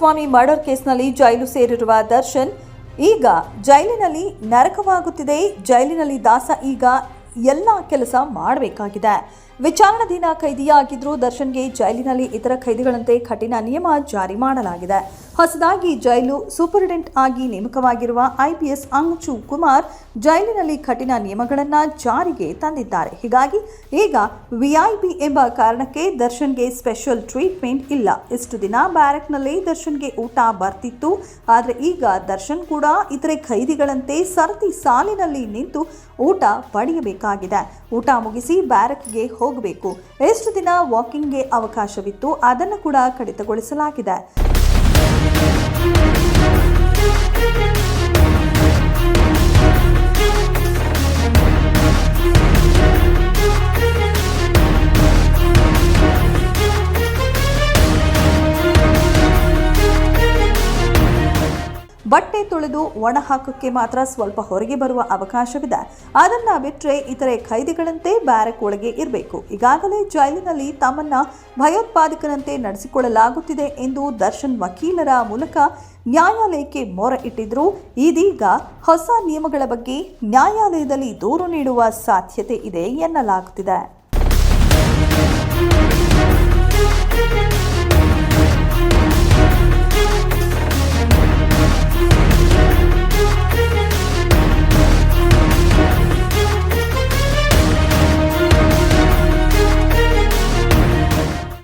Kumaraswamy murder ಕೇಸ್ನಲ್ಲಿ ಜೈಲು ಸೇರಿರುವ ದರ್ಶನ್ ಈಗ ಜೈಲಿನಲ್ಲಿ ನರಕವಾಗುತ್ತಿದೆ. ಜೈಲಿನಲ್ಲಿ ದಾಸ ಈಗ ಎಲ್ಲ ಕೆಲಸ ಮಾಡಬೇಕಾಗಿದೆ. ವಿಚಾರಣಾಧೀನ ಖೈದಿಯಾಗಿದ್ದರೂ ದರ್ಶನ್ಗೆ ಜೈಲಿನಲ್ಲಿ ಇತರ ಖೈದಿಗಳಂತೆ ಕಠಿಣ ನಿಯಮ ಜಾರಿ ಮಾಡಲಾಗಿದೆ. ಹೊಸದಾಗಿ ಜೈಲು ಸೂಪರಿಂಟೆಂಡೆಂಟ್ ಆಗಿ ನೇಮಕವಾಗಿರುವ IPS ಅಂಚು ಕುಮಾರ್ ಜೈಲಿನಲ್ಲಿ ಕಠಿಣ ನಿಯಮಗಳನ್ನು ಜಾರಿಗೆ ತಂದಿದ್ದಾರೆ. ಹೀಗಾಗಿ ಈಗ VIP ಎಂಬ ಕಾರಣಕ್ಕೆ ದರ್ಶನ್ಗೆ ಸ್ಪೆಷಲ್ ಟ್ರೀಟ್ಮೆಂಟ್ ಇಲ್ಲ. ಇಷ್ಟು ದಿನ ಬ್ಯಾರಕ್ನಲ್ಲಿ ದರ್ಶನ್ಗೆ ಊಟ ಬರ್ತಿತ್ತು. ಆದರೆ ಈಗ ದರ್ಶನ್ ಕೂಡ ಇತರೆ ಖೈದಿಗಳಂತೆ ಸರತಿ ಸಾಲಿನಲ್ಲಿ ನಿಂತು ಊಟ ಪಡೆಯಬೇಕಾಗಿದೆ. ಊಟ ಮುಗಿಸಿ ಬ್ಯಾರಕ್ಗೆ ಹೋಗಬೇಕು. ಎಷ್ಟು ದಿನ ವಾಕಿಂಗ್ಗೆ ಅವಕಾಶವಿತ್ತು, ಅದನ್ನು ಕೂಡ ಕಡಿತಗೊಳಿಸಲಾಗಿದೆ. ಬಟ್ಟೆ ತೊಳೆದು ಒಣ ಹಾಕೋಕ್ಕೆ ಮಾತ್ರ ಸ್ವಲ್ಪ ಹೊರಗೆ ಬರುವ ಅವಕಾಶವಿದೆ. ಅದನ್ನ ಬಿಟ್ಟರೆ ಇತರೆ ಖೈದಿಗಳಂತೆ ಬ್ಯಾರಕ್ ಒಳಗೆ ಇರಬೇಕು. ಈಗಾಗಲೇ ಜೈಲಿನಲ್ಲಿ ತಮ್ಮನ್ನ ಭಯೋತ್ಪಾದಕರಂತೆ ನಡೆಸಿಕೊಳ್ಳಲಾಗುತ್ತಿದೆ ಎಂದು ದರ್ಶನ್ ವಕೀಲರ ಮೂಲಕ ನ್ಯಾಯಾಲಯಕ್ಕೆ ಮೊರೆ ಇಟ್ಟಿದ್ರು. ಇದೀಗ ಹೊಸ ನಿಯಮಗಳ ಬಗ್ಗೆ ನ್ಯಾಯಾಲಯದಲ್ಲಿ ದೂರು ನೀಡುವ ಸಾಧ್ಯತೆ ಇದೆ ಎನ್ನಲಾಗುತ್ತಿದೆ.